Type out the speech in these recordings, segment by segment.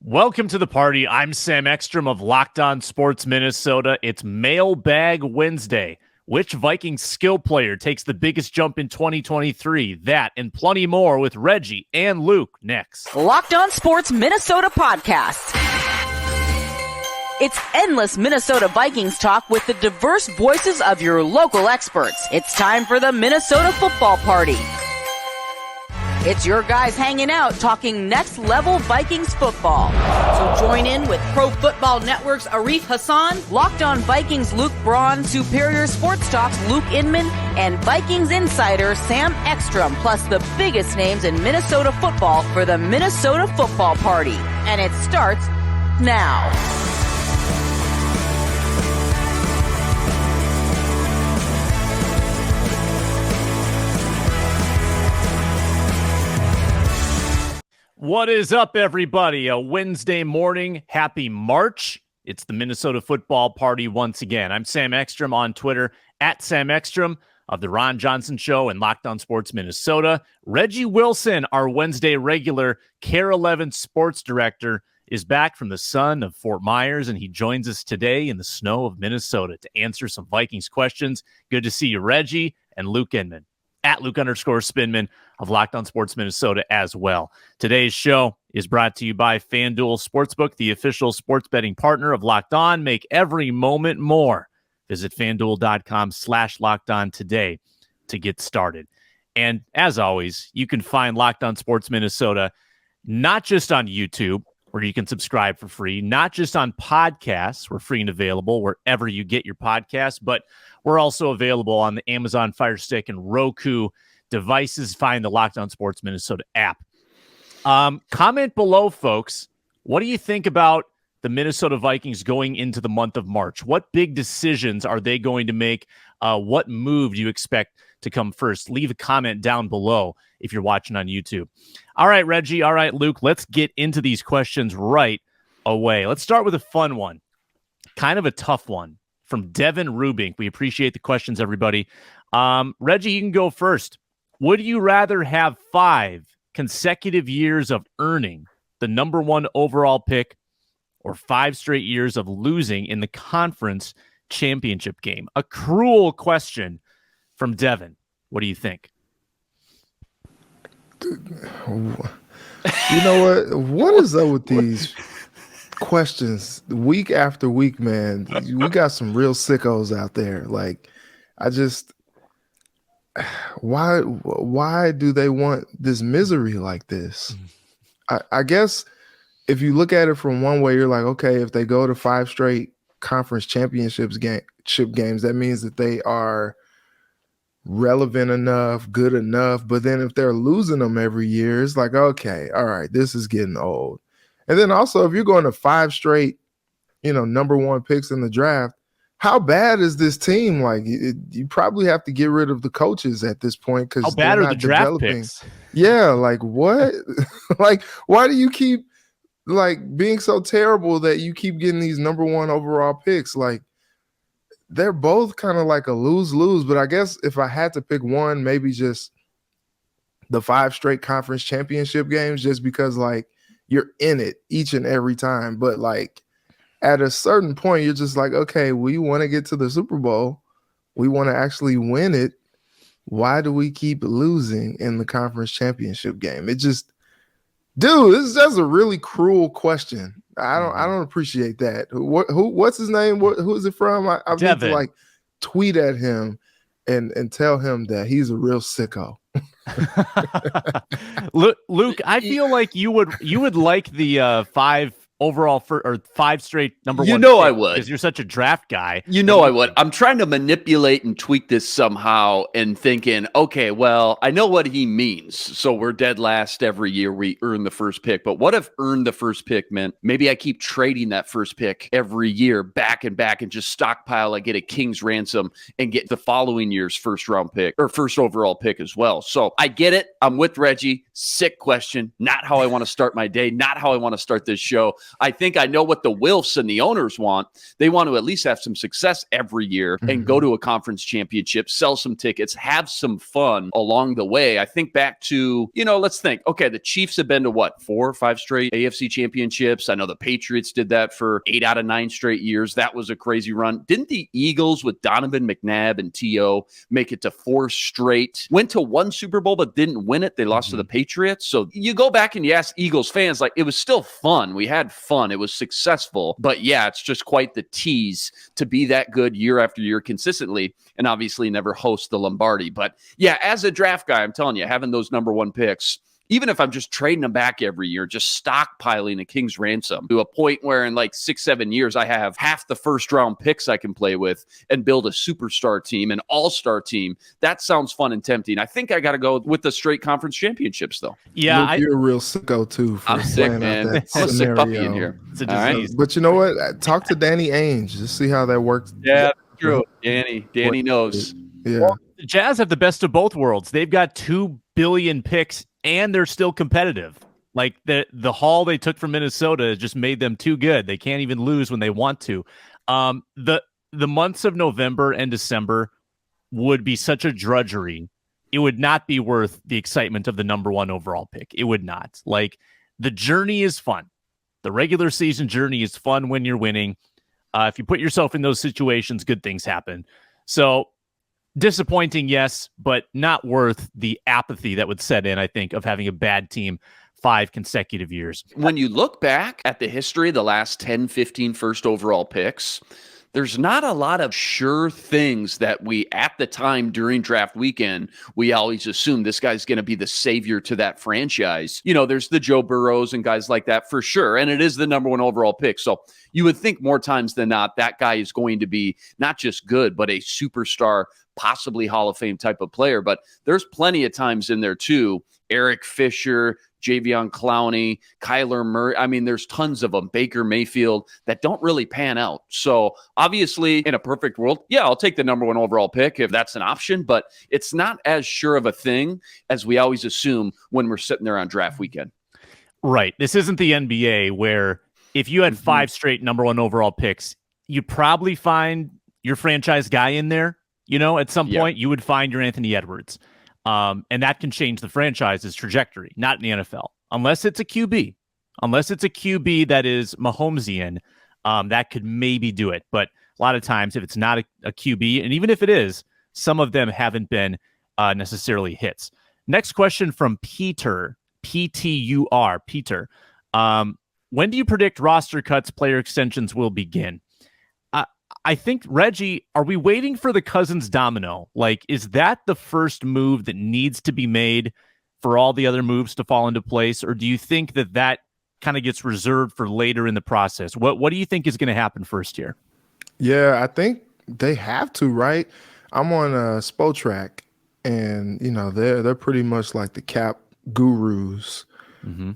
Welcome to the party. I'm Sam Ekstrom of Locked On Sports Minnesota. It's Mailbag Wednesday. Which Vikings skill player takes the biggest jump in 2023? That and plenty more with Reggie and Luke next. Locked On Sports Minnesota podcast. It's endless Minnesota Vikings talk with the diverse voices of your local experts. It's time for the Minnesota Football Party. It's your guys hanging out talking next-level Vikings football. So join in with Pro Football Network's Arif Hassan, Locked On Vikings Luke Braun, Superior Sports Talk's Luke Inman, and Vikings insider Sam Ekstrom, plus the biggest names in Minnesota football for the Minnesota Football Party. And it starts now. What is up, everybody? A Wednesday morning. Happy March. It's the Minnesota Football Party once again. I'm Sam Ekstrom on Twitter, at Sam Ekstrom of The Ron Johnson Show and Locked On Sports Minnesota. Reggie Wilson, our Wednesday regular KARE 11 sports director, is back from the sun of Fort Myers, and he joins us today in the snow of Minnesota to answer some Vikings questions. Good to see you, Reggie, and Luke Inman. At Luke_Spinman of Locked On Sports Minnesota as well. Today's show is brought to you by FanDuel Sportsbook, the official sports betting partner of Locked On. Make every moment more. Visit FanDuel.com/LockedOn today to get started. And as always, you can find Locked On Sports Minnesota not just on YouTube, where you can subscribe for free, not just on podcasts. We're free and available wherever you get your podcasts, but we're also available on the Amazon Fire Stick and Roku devices. Find the Locked On Sports Minnesota app. Comment below, folks. What do you think about the Minnesota Vikings going into the month of March? What big decisions are they going to make? What move do you expect to come first? Leave a comment down below if you're watching on YouTube. All right, Reggie. All right, Luke. Let's get into these questions right away. Let's start with a fun one. Kind of a tough one from Devin Rubink. We appreciate the questions, everybody. Reggie, you can go first. Would you rather have 5 consecutive years of earning the number 1 overall pick or 5 straight years of losing in the conference championship game? A cruel question from Devin. What do you think? You know what? What is up with these questions week after week, man? We got some real sickos out there. Like, why do they want this misery like this? I guess if you look at it from one way, you're like, okay, if they go to 5 straight conference championship games, that means that they are relevant enough, good enough. But then if they're losing them every year, it's like, okay, all right, this is getting old. And then also, if you're going to 5 straight, number 1 picks in the draft, how bad is this team? Like, you probably have to get rid of the coaches at this point because how bad are the draft picks? Yeah, like what? Like, why do you keep being so terrible that you keep getting these number 1 overall picks? Like, they're both kind of like a lose-lose, but I guess if I had to pick one, maybe just the 5 straight conference championship games, just because you're in it each and every time. But at a certain point, you're just like, okay, we want to get to the Super Bowl. We want to actually win it. Why do we keep losing in the conference championship game? This is just a really cruel question. I don't appreciate that. What's his name? Who is it from? I need to tweet at him and tell him that he's a real sicko. Luke, I feel like you would like the 5 overall or 5 straight number 1. You know I would, because you're such a draft guy. You know I would. I'm trying to manipulate and tweak this somehow and thinking, okay, well, I know what he means. So we're dead last every year. We earn the first pick. But what if earn the first pick meant maybe I keep trading that first pick every year back and just stockpile. I get a king's ransom and get the following year's first round pick or first overall pick as well. So I get it. I'm with Reggie. Sick question. Not how I want to start my day. Not how I want to start this show. I think I know what the Wilfs and the owners want. They want to at least have some success every year and go to a conference championship, sell some tickets, have some fun along the way. I think back to, let's think, okay, the Chiefs have been to what, 4 or 5 straight AFC championships. I know the Patriots did that for 8 out of 9 straight years. That was a crazy run. Didn't the Eagles with Donovan McNabb and T.O. make it to 4 straight? Went to 1 Super Bowl, but didn't win it. They lost to the Patriots. So you go back and you ask Eagles fans, like, it was still fun. We had fun. It was successful. But yeah, it's just quite the tease to be that good year after year consistently, and obviously never host the Lombardi. But yeah, as a draft guy, I'm telling you, having those number 1 picks, even if I'm just trading them back every year, just stockpiling a king's ransom to a point where in like 6-7 years, I have half the first round picks I can play with and build a superstar team, an all-star team. That sounds fun and tempting. I think I got to go with the straight conference championships, though. Yeah. Luke, you're a real sicko, too. I'm sick, man. I'm a sick puppy in here. It's a disease. Right? But you know what? Talk to Danny Ainge. Just see how that works. Yeah, true. Danny knows. Yeah. Well, the Jazz have the best of both worlds. They've got 2 billion picks and they're still competitive. Like the haul they took from Minnesota just made them too good. They can't even lose when they want to. The months of November and December would be such a drudgery. It would not be worth the excitement of the number 1 overall pick. It would not. Like, the journey is fun. The regular season journey is fun when you're winning. If you put yourself in those situations, good things happen. So disappointing, yes, but not worth the apathy that would set in, I think, of having a bad team 5 consecutive years. When you look back at the history of the last 10, 15 first overall picks, there's not a lot of sure things that we, at the time during draft weekend, we always assume this guy's going to be the savior to that franchise. There's the Joe Burrows and guys like that for sure. And it is the number 1 overall pick. So you would think more times than not, that guy is going to be not just good, but a superstar, possibly Hall of Fame type of player. But there's plenty of times in there too. Eric Fisher, Javion Clowney, Kyler Murray. I mean, there's tons of them. Baker Mayfield that don't really pan out. So obviously, in a perfect world, yeah, I'll take the number 1 overall pick if that's an option. But it's not as sure of a thing as we always assume when we're sitting there on draft weekend. Right. This isn't the NBA where if you had 5 straight number 1 overall picks, you'd probably find your franchise guy in there. At some point, you would find your Anthony Edwards. And that can change the franchise's trajectory, not in the NFL. Unless it's a QB. Unless it's a QB that is Mahomesian, that could maybe do it. But a lot of times, if it's not a QB, and even if it is, some of them haven't been necessarily hits. Next question from Peter, P-T-U-R, Peter. When do you predict roster cuts, player extensions will begin? I think, Reggie, are we waiting for the Cousins domino? Like, is that the first move that needs to be made for all the other moves to fall into place? Or do you think that kind of gets reserved for later in the process? What do you think is going to happen first here? Yeah, I think they have to, right? I'm on Spotrac, and, they're pretty much like the cap gurus. Mm-hmm.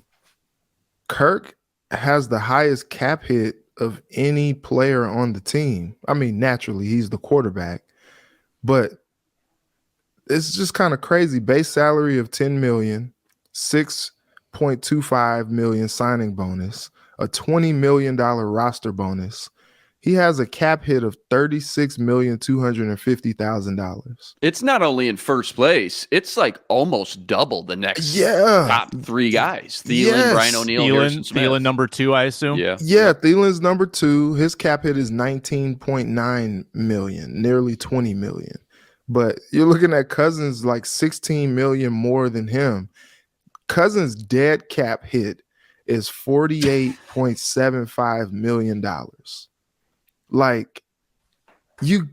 Kirk has the highest cap hit of any player on the team. I mean, naturally, he's the quarterback, but it's just kind of crazy. Base salary of $10 million, $6.25 million signing bonus, a $20 million roster bonus. He has a cap hit of $36,250,000. It's not only in first place, it's like almost double the next top 3 guys. Thielen, Brian O'Neill, Harrison Smith. Thielen number 2, I assume? Yeah, Thielen's number 2. His cap hit is $19.9 million, nearly $20 million. But you're looking at Cousins like $16 million more than him. Cousins' dead cap hit is $48.75 million. Like, you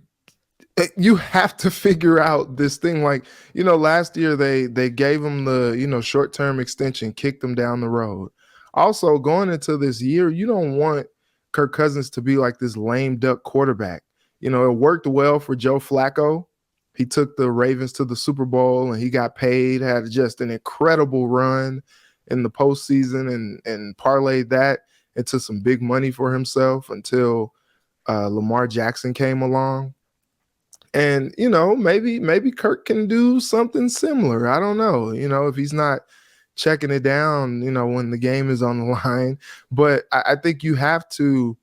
have to figure out this thing. Like, last year they gave him the, short-term extension, kicked him down the road. Also, going into this year, you don't want Kirk Cousins to be like this lame duck quarterback. It worked well for Joe Flacco. He took the Ravens to the Super Bowl and he got paid, had just an incredible run in the postseason and parlayed that into some big money for himself until Lamar Jackson came along. And, maybe Kirk can do something similar. I don't know. If he's not, checking it down, when the game is on the line. But I think you have to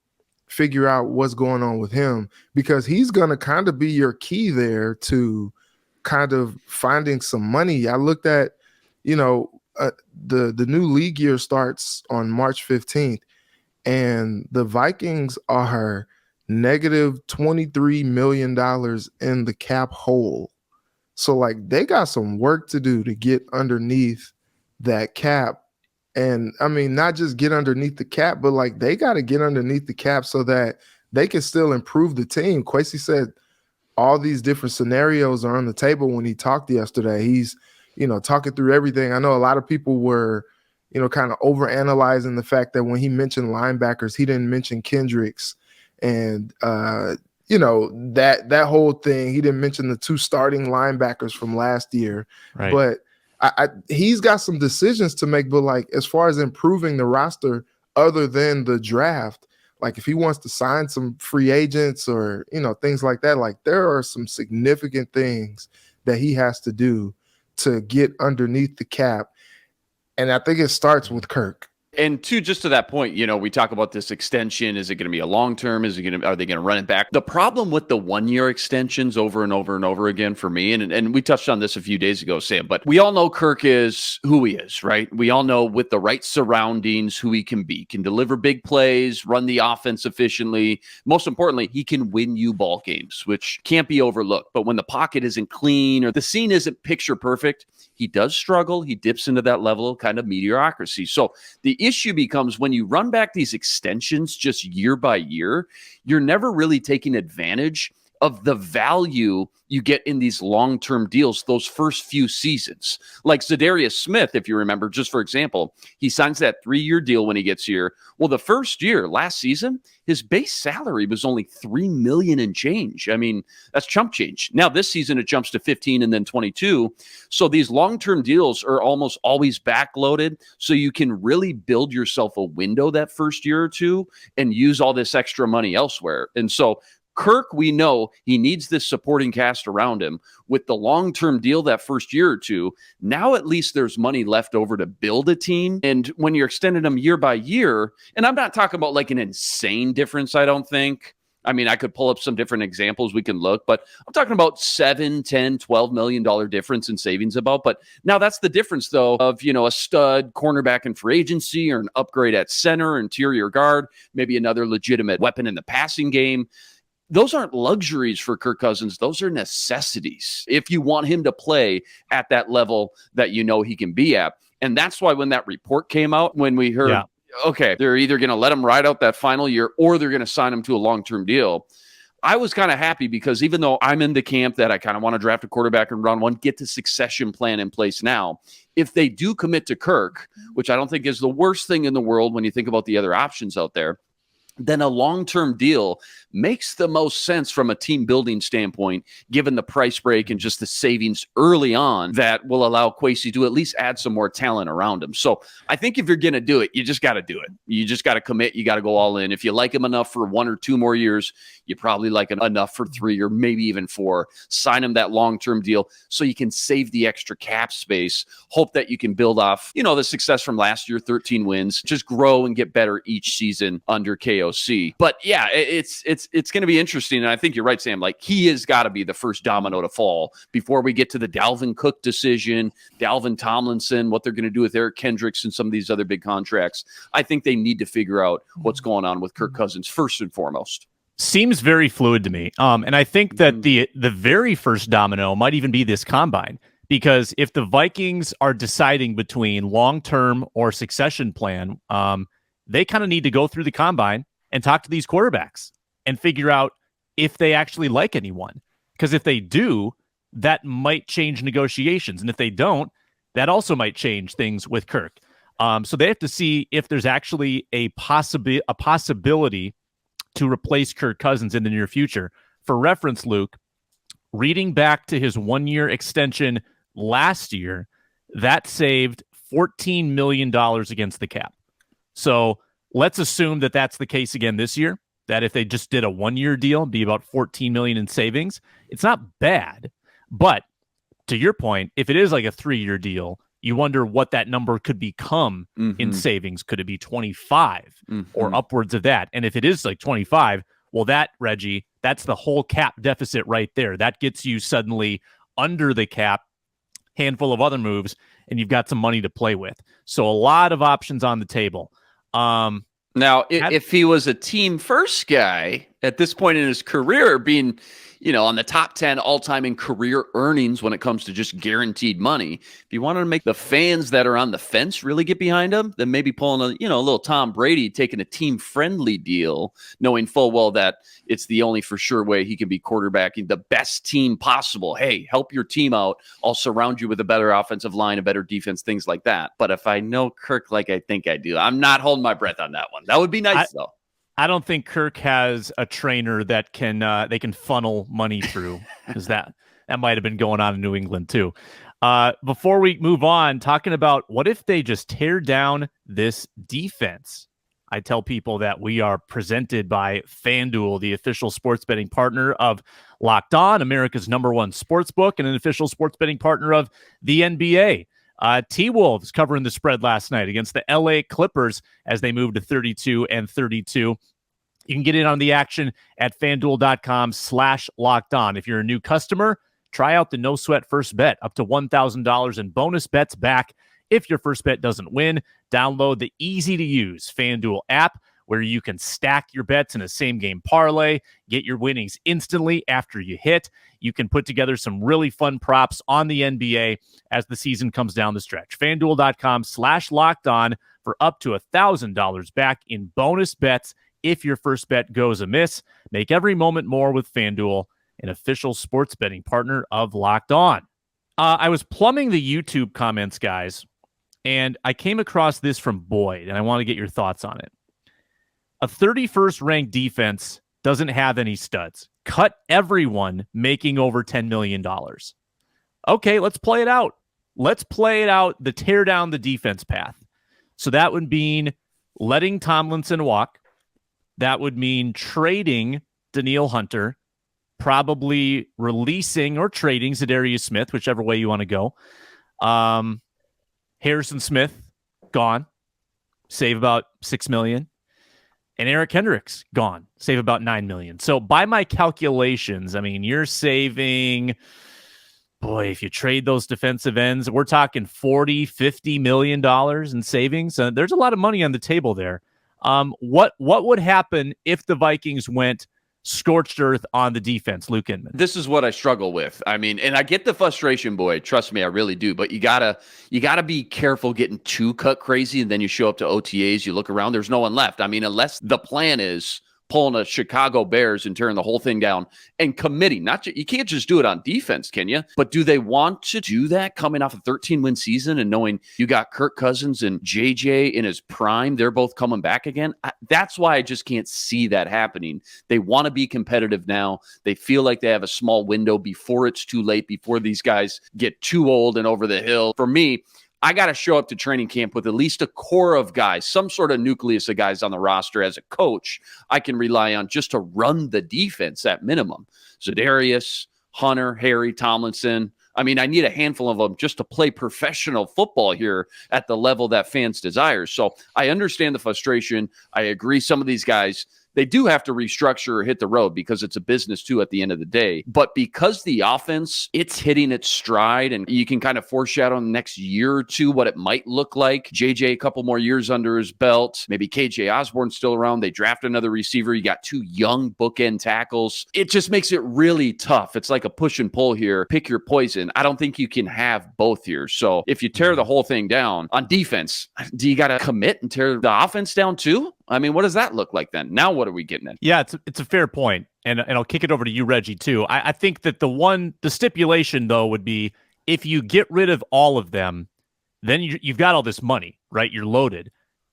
figure out what's going on with him, because he's going to kind of be your key there to kind of finding some money. I looked at, the new league year starts on March 15th, and the Vikings are negative $23 million in the cap hole. So like they got some work to do to get underneath that cap. And I mean, not just get underneath the cap, but like they got to get underneath the cap so that they can still improve the team. Kwesi said all these different scenarios are on the table when he talked yesterday. He's, talking through everything. I know a lot of people were, kind of overanalyzing the fact that when he mentioned linebackers, he didn't mention Kendricks and, that whole thing. He didn't mention the 2 starting linebackers from last year, right. But he's got some decisions to make. But like, as far as improving the roster, other than the draft, like if he wants to sign some free agents or, things like that, like there are some significant things that he has to do to get underneath the cap. And I think it starts with Kirk. And just to that point, we talk about this extension. Is it going to be a long-term? Are they going to run it back? The problem with the 1-year extensions over and over and over again for me, and we touched on this a few days ago, Sam, but we all know Kirk is who he is, right? We all know with the right surroundings who he can be. Can deliver big plays, run the offense efficiently. Most importantly, he can win you ball games, which can't be overlooked. But when the pocket isn't clean or the scene isn't picture perfect, he does struggle. He dips into that level of kind of mediocrity. So the issue becomes when you run back these extensions just year by year, you're never really taking advantage of the value you get in these long-term deals those first few seasons. Like za'darius Smith, if you remember, just for example, he signs that 3-year deal when he gets here. Well, the first year, last season, his base salary was only $3 million and change. I mean, that's chump change. Now this season it jumps to 15 and then 22. So these long-term deals are almost always backloaded. So you can really build yourself a window that first year or two and use all this extra money elsewhere. And so Kirk, we know he needs this supporting cast around him. With the long-term deal that first year or two, now at least there's money left over to build a team. And when you're extending them year by year, and I'm not talking about like an insane difference, I don't think. I mean, I could pull up some different examples we can look, but I'm talking about $7, $10, $12 million difference in savings about. But now that's the difference, though, of, a stud cornerback in free agency or an upgrade at center, interior guard, maybe another legitimate weapon in the passing game. Those aren't luxuries for Kirk Cousins. Those are necessities if you want him to play at that level that he can be at. And that's why when that report came out, when we heard, okay, they're either going to let him ride out that final year or they're going to sign him to a long-term deal, I was kind of happy because even though I'm in the camp that I kind of want to draft a quarterback in round 1, get the succession plan in place now. If they do commit to Kirk, which I don't think is the worst thing in the world when you think about the other options out there, then a long-term deal makes the most sense from a team building standpoint, given the price break and just the savings early on that will allow Kwesi to at least add some more talent around him. So I think if you're going to do it, you just got to do it. You just got to commit. You got to go all in. If you like him enough for 1 or 2 more years, you probably like him enough for 3 or maybe even 4. Sign him that long-term deal so you can save the extra cap space. Hope that you can build off, the success from last year, 13 wins, just grow and get better each season under KOC. But yeah, it's going to be interesting. And I think you're right, Sam. Like, he has got to be the first domino to fall before we get to the Dalvin Cook decision, Dalvin Tomlinson, what they're going to do with Eric Kendricks and some of these other big contracts. I think they need to figure out what's going on with Kirk Cousins first and foremost. Seems very fluid to me. And I think that the very first domino might even be this combine, because if the Vikings are deciding between long-term or succession plan, they kind of need to go through the combine and talk to these quarterbacks and figure out if they actually like anyone. Because if they do, that might change negotiations. And if they don't, that also might change things with Kirk. So they have to see if there's actually a possibility to replace Kirk Cousins in the near future. For reference, Luke, reading back to his 1-year extension last year, that saved $14 million against the cap. So let's assume that that's the case again this year, that if they just did a 1-year deal, it'd be about $14 million in savings. It's not bad, but to your point, if it is like a 3-year deal, you wonder what that number could become in savings. Could it be 25 or upwards of that? And if it is like 25, well, that, Reggie, that's the whole cap deficit right there. That gets you suddenly under the cap, handful of other moves, and you've got some money to play with. So a lot of options on the table. Now, if he was a team first guy at this point in his career, being, on the top 10 all-time in career earnings when it comes to just guaranteed money, if you wanted to make the fans that are on the fence really get behind him, then maybe pulling a little Tom Brady, taking a team-friendly deal, knowing full well that it's the only for sure way he can be quarterbacking the best team possible. Hey, help your team out. I'll surround you with a better offensive line, a better defense, things like that. But if I know Kirk like I think I do, I'm not holding my breath on that one. That would be nice, though. I don't think Kirk has a trainer that they can funnel money through, because that might have been going on in New England too. Before we move on, talking about what if they just tear down this defense? I tell people that we are presented by FanDuel, the official sports betting partner of Locked On, America's #1 sports book, and an official sports betting partner of the NBA. T-Wolves covering the spread last night against the LA Clippers as they moved to 32-32. You can get in on the action at FanDuel.com/lockedon. If you're a new customer, try out the no sweat first bet, up to $1,000 in bonus bets back if your first bet doesn't win. Download the easy to use FanDuel app where you can stack your bets in a same game parlay, get your winnings instantly after you hit. You can put together some really fun props on the NBA as the season comes down the stretch. FanDuel.com/lockedon for up to $1,000 back in bonus bets if your first bet goes amiss. Make every moment more with FanDuel, an official sports betting partner of Locked On. I was plumbing the YouTube comments, guys, and I came across this from Boyd, and I want to get your thoughts on it. A 31st ranked defense doesn't have any studs. Cut everyone making over $10 million. Okay, let's play it out. Let's play it out, the tear down the defense path. So that would mean letting Tomlinson walk. That would mean trading Danielle Hunter, probably releasing or trading Za'Darius Smith, whichever way you want to go. Harrison Smith, gone. Save about $6 million. And Eric Hendricks, gone. Save about $9 million. So by my calculations, I mean, you're saving, if you trade those defensive ends, we're talking $40-50 million in savings. There's a lot of money on the table there. What would happen if the Vikings went scorched earth on the defense, Luke Inman? This is what I struggle with. I mean, and I get the frustration, Boy. Trust me, I really do. But you gotta be careful getting too cut crazy, and then you show up to OTAs, you look around, there's no one left. I mean, unless the plan is pulling a Chicago Bears and tearing the whole thing down and committing. You can't just do it on defense, can you? But do they want to do that coming off a 13-win season and knowing you got Kirk Cousins and JJ in his prime? They're both coming back again. That's why I just can't see that happening. They want to be competitive now. They feel like they have a small window before it's too late, before these guys get too old and over the hill. For me, I got to show up to training camp with at least a core of guys, some sort of nucleus of guys on the roster as a coach I can rely on just to run the defense at minimum. Za'Darius, Hunter, Harry, Tomlinson. I mean, I need a handful of them just to play professional football here at the level that fans desire. So I understand the frustration. I agree some of these guys, they do have to restructure or hit the road because it's a business too at the end of the day. But because the offense, it's hitting its stride and you can kind of foreshadow in the next year or two what it might look like. JJ, a couple more years under his belt. Maybe KJ Osborne's still around. They draft another receiver. You got two young bookend tackles. It just makes it really tough. It's like a push and pull here. Pick your poison. I don't think you can have both here. So if you tear the whole thing down on defense, do you got to commit and tear the offense down too? I mean, what does that look like then? Now what are we getting at? Yeah, it's a fair point. And I'll kick it over to you, Reggie, too. I think that the stipulation, though, would be if you get rid of all of them, then you've got all this money, right? You're loaded.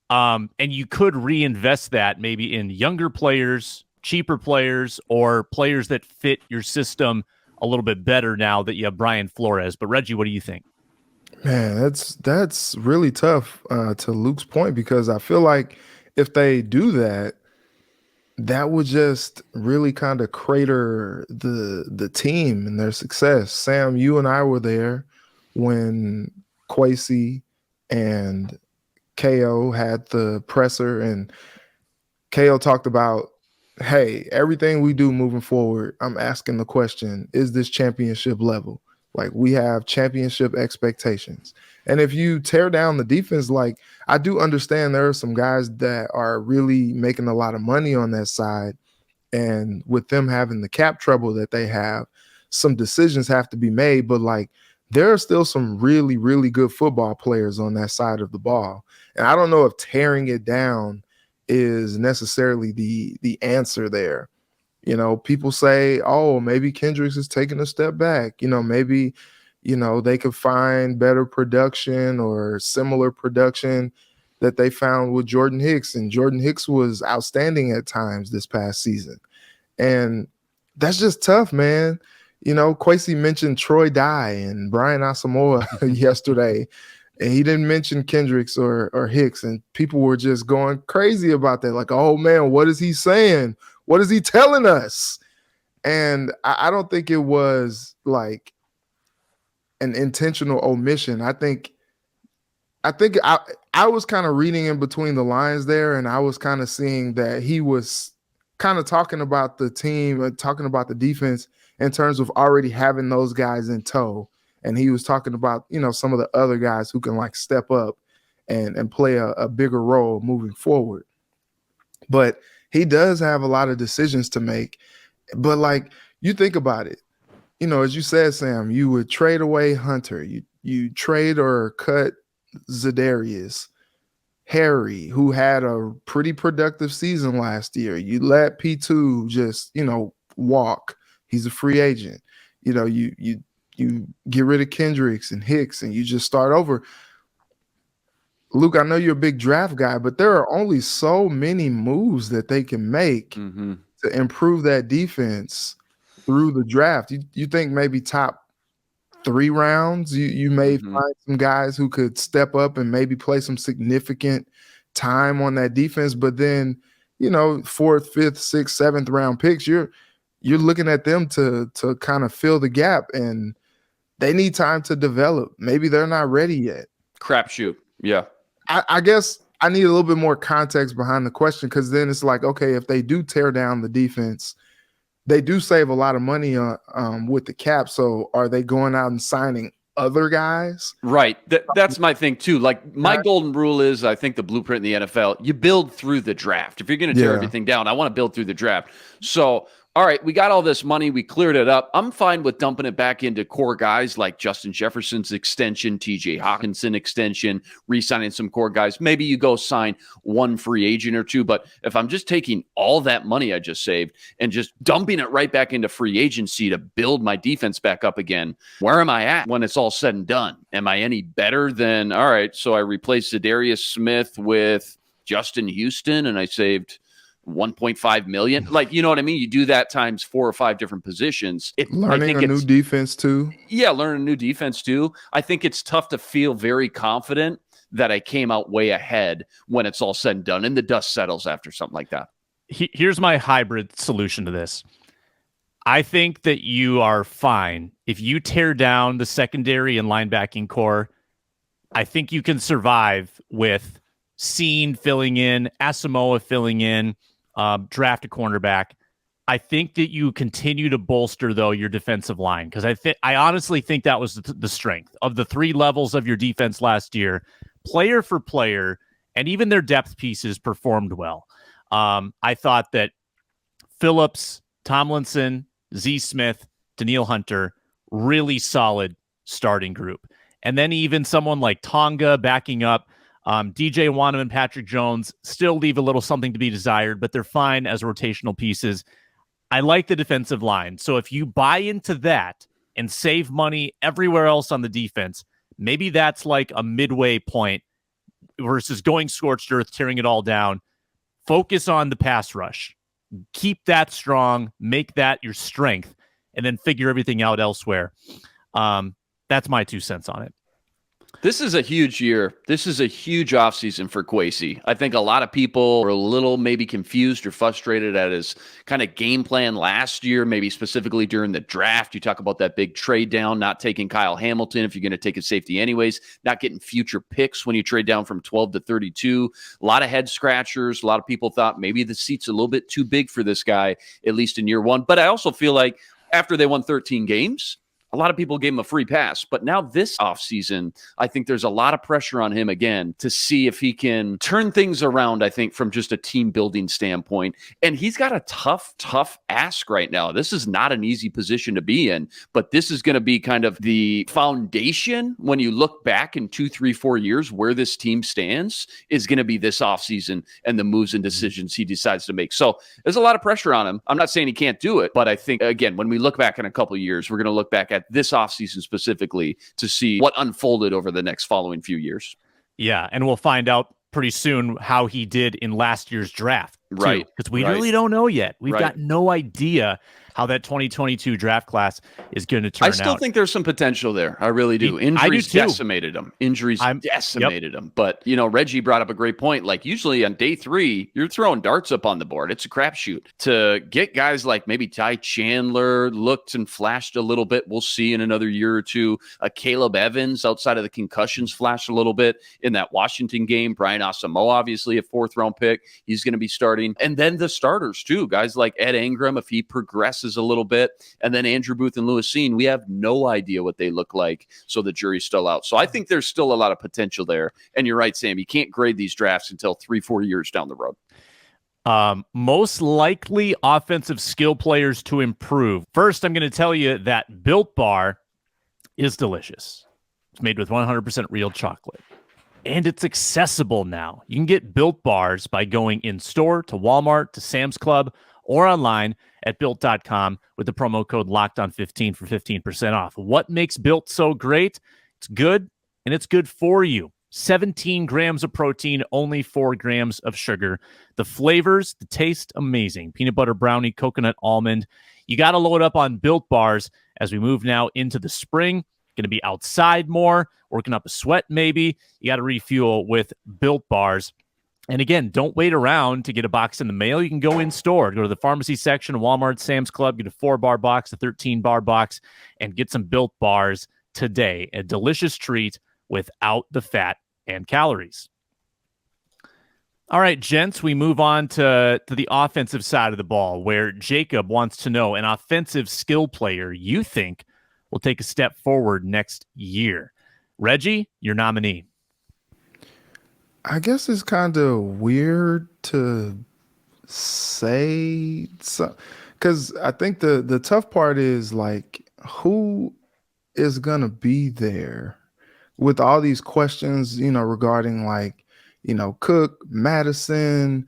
And you could reinvest that maybe in younger players, cheaper players, or players that fit your system a little bit better now that you have Brian Flores. But Reggie, what do you think? Man, that's really tough to Luke's point, because I feel like if they do that, that would just really kind of crater the team and their success. Sam, you and I were there when Kwesi and KO had the presser, and KO talked about, hey, everything we do moving forward, I'm asking the question, is this championship level? Like, we have championship expectations. And if you tear down the defense, like, I do understand there are some guys that are really making a lot of money on that side. And with them having the cap trouble that they have, some decisions have to be made. But, like, there are still some really, really good football players on that side of the ball. And I don't know if tearing it down is necessarily the answer there. You know, people say, oh, maybe Kendricks is taking a step back. You know, maybe, you know, they could find better production or similar production that they found with Jordan Hicks. And Jordan Hicks was outstanding at times this past season. And that's just tough, man. You know, Kwesi mentioned Troy Dye and Brian Asamoah yesterday, and he didn't mention Kendricks or Hicks, and people were just going crazy about that. Like, oh, man, what is he saying? What is he telling us? And I don't think it was like an intentional omission. I think I was kind of reading in between the lines there, and I was kind of seeing that he was kind of talking about the team and talking about the defense in terms of already having those guys in tow. And he was talking about, you know, some of the other guys who can like step up and play a bigger role moving forward. But he does have a lot of decisions to make. But like, you think about it, you know, as you said, Sam, you would trade away Hunter. You trade or cut Za'Darius, Harry, who had a pretty productive season last year. You let P2 just, you know, walk. He's a free agent. You know, you get rid of Kendricks and Hicks and you just start over. Luke, I know you're a big draft guy, but there are only so many moves that they can make to improve that defense through the draft. You think maybe top 3 rounds, you may find some guys who could step up and maybe play some significant time on that defense. But then, you know, 4th, 5th, 6th, 7th round picks, you're looking at them to kind of fill the gap, and they need time to develop. Maybe they're not ready yet. Crapshoot. Yeah. I guess I need a little bit more context behind the question, because then it's like, okay, if they do tear down the defense, they do save a lot of money with the cap. So are they going out and signing other guys? Right. That's my thing too. Like, my golden rule is, I think the blueprint in the NFL, you build through the draft. If you're going to tear everything down, I want to build through the draft. So, all right, we got all this money. We cleared it up. I'm fine with dumping it back into core guys like Justin Jefferson's extension, TJ Hawkinson extension, re-signing some core guys. Maybe you go sign one free agent or two. But if I'm just taking all that money I just saved and just dumping it right back into free agency to build my defense back up again, where am I at when it's all said and done? Am I any better than, all right, so I replaced Za'Darius Smith with Justin Houston and I saved $1.5 million. Like, you know what I mean? You do that times 4 or 5 different positions. Learning a new defense too. Yeah, learning a new defense too. I think it's tough to feel very confident that I came out way ahead when it's all said and done and the dust settles after something like that. Here's my hybrid solution to this. I think that you are fine if you tear down the secondary and linebacking core. I think you can survive with Scene filling in, Asamoah filling in, draft a cornerback. I think that you continue to bolster, though, your defensive line, because I honestly think that was the strength of the 3 levels of your defense last year. Player for player, and even their depth pieces performed well. I thought that Phillips, Tomlinson, Z. Smith, Danielle Hunter, really solid starting group. And then even someone like Tonga backing up. DJ Wanham and Patrick Jones still leave a little something to be desired, but they're fine as rotational pieces. I like the defensive line. So if you buy into that and save money everywhere else on the defense, maybe that's like a midway point versus going scorched earth, tearing it all down. Focus on the pass rush. Keep that strong. Make that your strength, and then figure everything out elsewhere. That's my 2 cents on it. This is a huge year. This is a huge offseason for Kwesi. I think a lot of people are a little maybe confused or frustrated at his kind of game plan last year, maybe specifically during the draft. You talk about that big trade down, not taking Kyle Hamilton if you're going to take a safety anyways, not getting future picks when you trade down from 12 to 32. A lot of head scratchers. A lot of people thought maybe the seat's a little bit too big for this guy, at least in year one. But I also feel like after they won 13 games, a lot of people gave him a free pass, but now this offseason, I think there's a lot of pressure on him again to see if he can turn things around, I think, from just a team building standpoint. And he's got a tough ask right now. This is not an easy position to be in, but this is going to be kind of the foundation when you look back in 2, 3, 4 years where this team stands is going to be this offseason and the moves and decisions he decides to make. So there's a lot of pressure on him. I'm not saying he can't do it, but I think, again, when we look back in a couple of years, we're going to look back at this offseason specifically to see what unfolded over the next following few years. Yeah, and we'll find out pretty soon how he did in last year's draft. Right. Because we really don't know yet. We've got no idea how that 2022 draft class is going to turn out. I still think there's some potential there. I really do. Injuries decimated him. Him. But, Reggie brought up a great point. Like, usually on day 3, you're throwing darts up on the board. It's a crapshoot. To get guys like maybe Ty Chandler looked and flashed a little bit. We'll see in another year or two. Caleb Evans, outside of the concussions, flashed a little bit in that Washington game. Brian Asamoah, obviously a 4th-round pick. He's going to be starting. And then the starters, too. Guys like Ed Ingram, if he progresses a little bit, and then Andrew Booth and Lewis Cine, we have no idea what they look like, so the jury's still out. So I think there's still a lot of potential there. And you're right, Sam, you can't grade these drafts until 3-4 years down the road. Most likely offensive skill players to improve. First, I'm going to tell you that Built Bar is delicious. It's made with 100% real chocolate. And it's accessible now. You can get Built Bars by going in-store to Walmart, to Sam's Club, or online at Built.com with the promo code LOCKEDON15 for 15% off. What makes Built so great? It's good, and it's good for you. 17 grams of protein, only 4 grams of sugar. The flavors, the taste, amazing. Peanut butter brownie, coconut almond. You got to load up on Built Bars as we move now into the spring. Going to be outside more, working up a sweat maybe. You got to refuel with Built Bars. And again, don't wait around to get a box in the mail. You can go in store, go to the pharmacy section, Walmart, Sam's Club, get a 4-bar box, a 13-bar box, and get some Built Bars today. A delicious treat without the fat and calories. All right, gents, we move on to the offensive side of the ball, where Jacob wants to know an offensive skill player you think will take a step forward next year. Reggie, your nominee. I guess it's kind of weird to say, because I think the tough part is, like, who is going to be there with all these questions, regarding, like, Cook, Madison,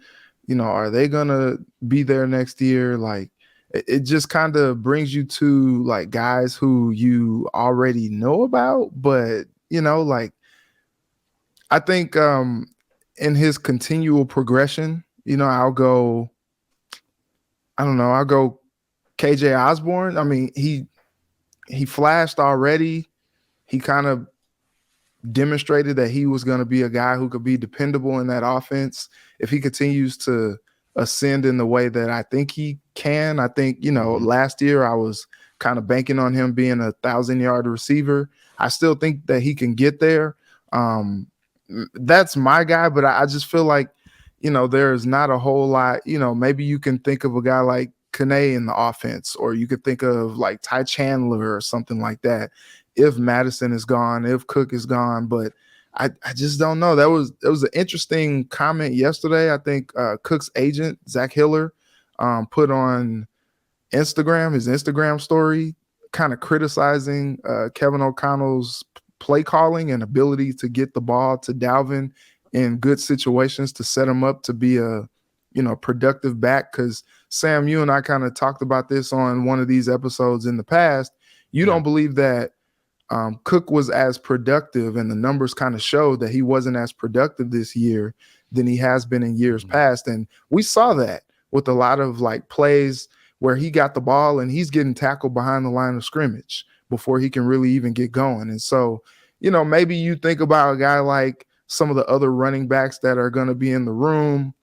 are they going to be there next year? Like, it just kind of brings you to, like, guys who you already know about, but, like, I think in his continual progression, I'll go KJ Osborne. I mean, he flashed already. He kind of demonstrated that he was going to be a guy who could be dependable in that offense. If he continues to ascend in the way that I think he can, I think, last year I was kind of banking on him being a 1,000-yard receiver. I still think that he can get there. That's my guy, but I just feel like, there's not a whole lot, maybe you can think of a guy like Kane in the offense, or you could think of like Ty Chandler or something like that. If Madison is gone, if Cook is gone, but I just don't know. It was an interesting comment yesterday. I think Cook's agent, Zach Hiller, put on Instagram, his Instagram story, kind of criticizing Kevin O'Connell's play calling and ability to get the ball to Dalvin in good situations to set him up to be a productive back. Because Sam, you and I kind of talked about this on one of these episodes in the past. You don't believe that Cook was as productive, and the numbers kind of showed that he wasn't as productive this year than he has been in years past. And we saw that with a lot of, like, plays where he got the ball and he's getting tackled behind the line of scrimmage before he can really even get going. And so, maybe you think about a guy like some of the other running backs that are going to be in the room.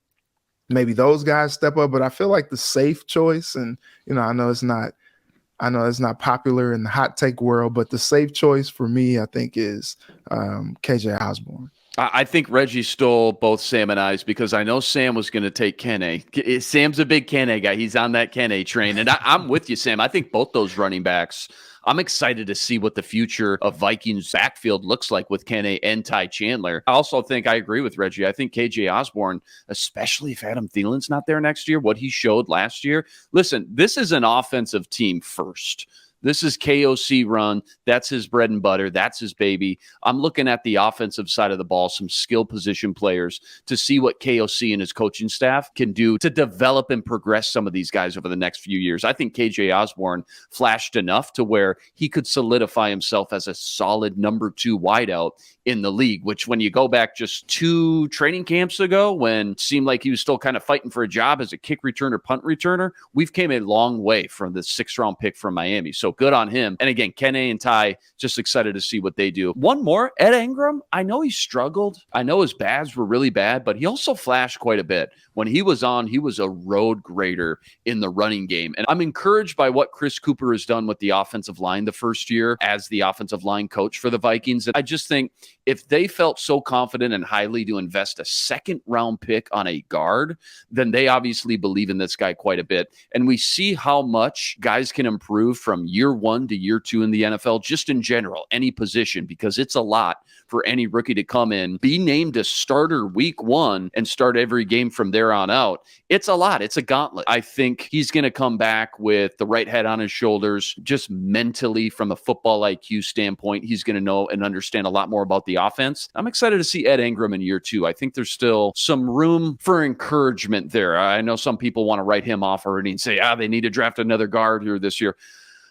Maybe those guys step up, but I feel like the safe choice, and I know it's not popular in the hot take world, but the safe choice for me, I think, is KJ Osborne. I think Reggie stole both Sam and I's because I know Sam was going to take Kene. Sam's a big Kene guy. He's on that Kene train. And I'm with you, Sam. I think both those running backs, I'm excited to see what the future of Vikings backfield looks like with Kene and Ty Chandler. I also think I agree with Reggie. I think KJ Osborne, especially if Adam Thielen's not there next year, what he showed last year. Listen, this is an offensive team first. This is KOC run. That's his bread and butter. That's his baby. I'm looking at the offensive side of the ball, some skill position players, to see what KOC and his coaching staff can do to develop and progress some of these guys over the next few years. I think KJ Osborne flashed enough to where he could solidify himself as a solid number 2 wideout in the league, which when you go back just 2 training camps ago, when it seemed like he was still kind of fighting for a job as a kick returner, punt returner, we've came a long way from the 6th-round pick from Miami. So good on him. And again, Kene and Ty, just excited to see what they do. One more, Ed Ingram. I know he struggled. I know his bads were really bad, but he also flashed quite a bit. When he was on, he was a road grader in the running game. And I'm encouraged by what Chris Cooper has done with the offensive line the first year as the offensive line coach for the Vikings. And I just think if they felt so confident and highly to invest a 2nd-round pick on a guard, then they obviously believe in this guy quite a bit. And we see how much guys can improve from year 1 to year 2 in the NFL, just in general, any position, because it's a lot for any rookie to come in, be named a starter week 1 and start every game from there on out. It's a lot. It's a gauntlet. I think he's going to come back with the right head on his shoulders, just mentally from a football IQ standpoint. He's going to know and understand a lot more about the offense. I'm excited to see Ed Ingram in year 2. I think there's still some room for encouragement there. I know some people want to write him off already and say, they need to draft another guard here this year.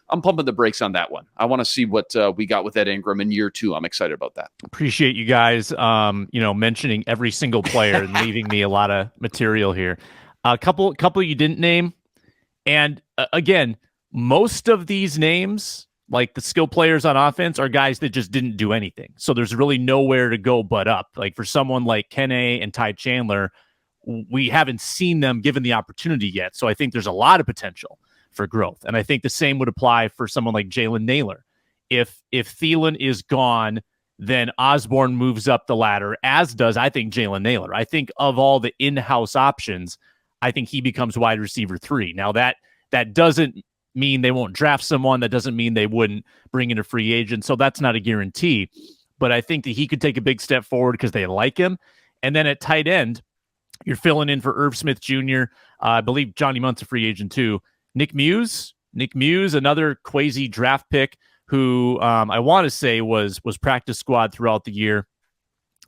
I'm pumping the brakes on that one. I want to see what we got with Ed Ingram in year 2. I'm excited about that. Appreciate you guys, mentioning every single player and leaving me a lot of material here. A couple you didn't name. And again, most of these names, like the skill players on offense, are guys that just didn't do anything. So there's really nowhere to go but up. Like for someone like Kene and Ty Chandler, we haven't seen them given the opportunity yet. So I think there's a lot of potential for growth. And I think the same would apply for someone like Jalen Naylor. If Thielen is gone, then Osborne moves up the ladder, as does, I think, Jalen Naylor. I think of all the in-house options, I think he becomes wide receiver 3. Now that doesn't mean they won't draft someone. That doesn't mean they wouldn't bring in a free agent. So that's not a guarantee. But I think that he could take a big step forward because they like him. And then at tight end, you're filling in for Irv Smith Jr. I believe Johnny Munt's a free agent too. Nick Muse, another Kwesi draft pick who I want to say was practice squad throughout the year.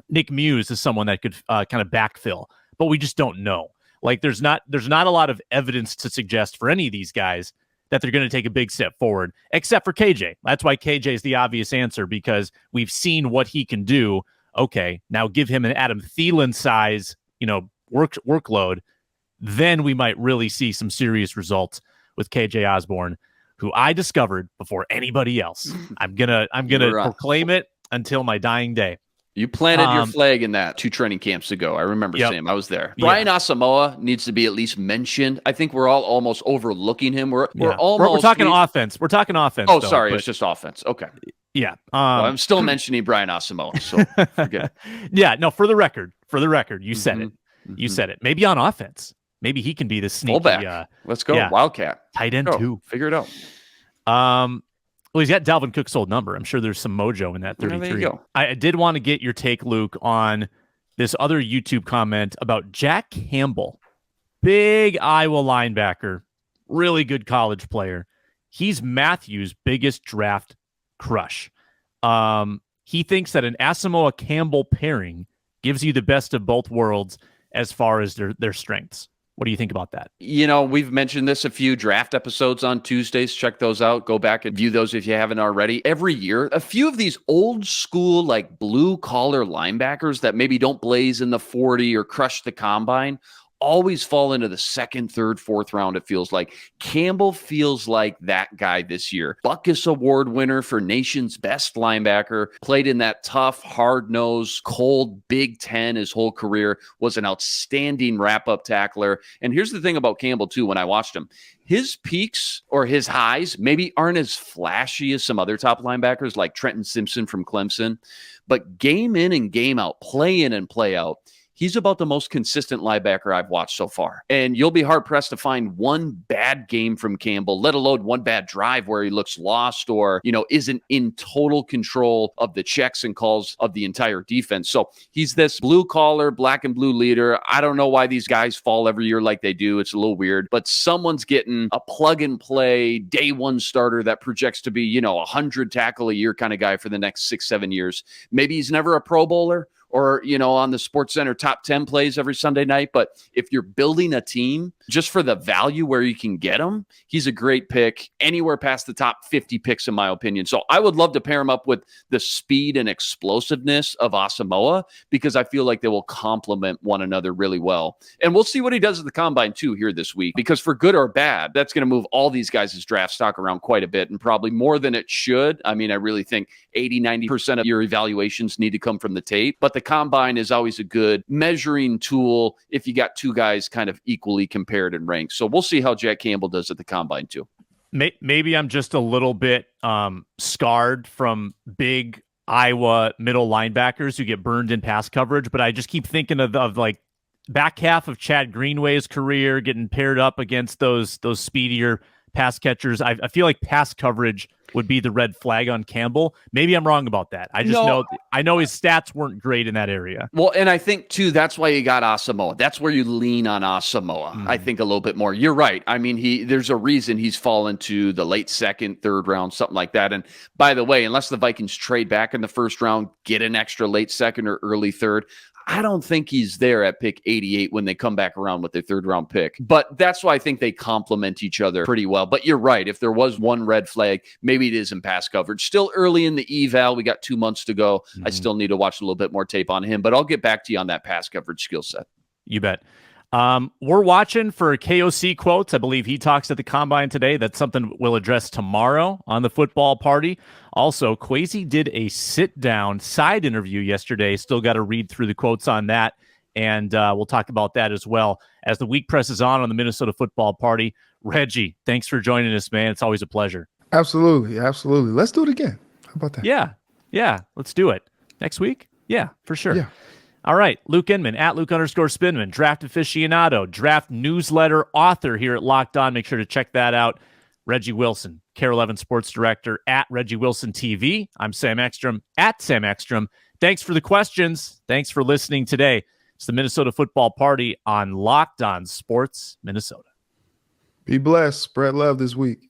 Nick Muse is someone that could kind of backfill, but we just don't know. Like there's not a lot of evidence to suggest for any of these guys that they're going to take a big step forward, except for KJ. That's why KJ is the obvious answer, because we've seen what he can do. Okay, now give him an Adam Thielen size, workload. Then we might really see some serious results with KJ Osborne, who I discovered before anybody else. I'm gonna proclaim it until my dying day. You planted your flag in that 2 training camps ago. I remember, Sam. I was there. Brian Asamoah needs to be at least mentioned. I think we're all almost overlooking him. We're talking offense. We're talking offense. Oh, sorry. It's just offense. Okay. Yeah. I'm still mentioning Brian Asamoah, so forget it. Yeah. No, for the record, you said it. You said it. Maybe on offense. Maybe he can be the sneaky. Let's go. Yeah. Wildcat. Tight end too. Figure it out. Well, he's got Dalvin Cook's old number. I'm sure there's some mojo in that 33. There you go. I did want to get your take, Luke, on this other YouTube comment about Jack Campbell. Big Iowa linebacker. Really good college player. He's Matthew's biggest draft crush. He thinks that an Asamoah-Campbell pairing gives you the best of both worlds as far as their strengths. What do you think about that? We've mentioned this a few draft episodes on Tuesdays. Check those out. Go back and view those if you haven't already. Every year, a few of these old school, like blue collar linebackers that maybe don't blaze in the 40 or crush the combine always fall into the second, third, fourth round, it feels like. Campbell feels like that guy this year. Butkus Award winner for nation's best linebacker, played in that tough, hard-nosed, cold Big Ten his whole career, was an outstanding wrap-up tackler. And here's the thing about Campbell, too, when I watched him. His peaks or his highs maybe aren't as flashy as some other top linebackers like Trenton Simpson from Clemson, but game in and game out, play in and play out, he's about the most consistent linebacker I've watched so far. And you'll be hard-pressed to find one bad game from Campbell, let alone one bad drive where he looks lost or, isn't in total control of the checks and calls of the entire defense. So he's this blue-collar, black and blue leader. I don't know why these guys fall every year like they do. It's a little weird. But someone's getting a plug-and-play, day-one starter that projects to be, 100 tackle a year kind of guy for the next 6-7 years. Maybe he's never a Pro Bowler, or, on the SportsCenter top 10 plays every Sunday night. But if you're building a team just for the value where you can get him, he's a great pick anywhere past the top 50 picks, in my opinion. So I would love to pair him up with the speed and explosiveness of Asamoah, because I feel like they will complement one another really well. And we'll see what he does at the combine too here this week, because for good or bad, that's going to move all these guys' draft stock around quite a bit, and probably more than it should. I mean, I really think 80-90% of your evaluations need to come from the tape, but the combine is always a good measuring tool if you got two guys kind of equally compared and ranked. So we'll see how Jack Campbell does at the combine too. Maybe I'm just a little bit scarred from big Iowa middle linebackers who get burned in pass coverage, but I just keep thinking of like back half of Chad Greenway's career getting paired up against those speedier pass catchers. I feel like pass coverage would be the red flag on Campbell. Maybe I'm wrong about that. I know his stats weren't great in that area. Well, and I think too, that's why you got Asamoah. That's where you lean on Asamoah. I think a little bit more. You're right. I mean, there's a reason he's fallen to the late second, third round, something like that. And by the way, unless the Vikings trade back in the first round, get an extra late second or early third, I don't think he's there at pick 88 when they come back around with their third round pick. But that's why I think they complement each other pretty well. But you're right. If there was one red flag, maybe it is in pass coverage. Still early in the eval. We got 2 months to go. I still need to watch a little bit more tape on him, but I'll get back to you on that pass coverage skill set. You bet. We're watching for KOC quotes. I believe he talks at the combine today. That's something we'll address tomorrow on the football party. Also, Kwesi did a sit-down side interview yesterday. Still got to read through the quotes on that, and we'll talk about that as well as the week presses on the Minnesota football party. Reggie, thanks for joining us, man. It's always a pleasure. Absolutely. Let's do it again. How about that? Yeah. Let's do it. Next week? Yeah, for sure. Yeah. All right, Luke Inman, at Luke_Spinman, draft aficionado, draft newsletter author here at Locked On. Make sure to check that out. Reggie Wilson, KARE 11 sports director at Reggie Wilson TV. I'm Sam Ekstrom at Sam Ekstrom. Thanks for the questions. Thanks for listening today. It's the Minnesota football party on Locked On Sports Minnesota. Be blessed. Spread love this week.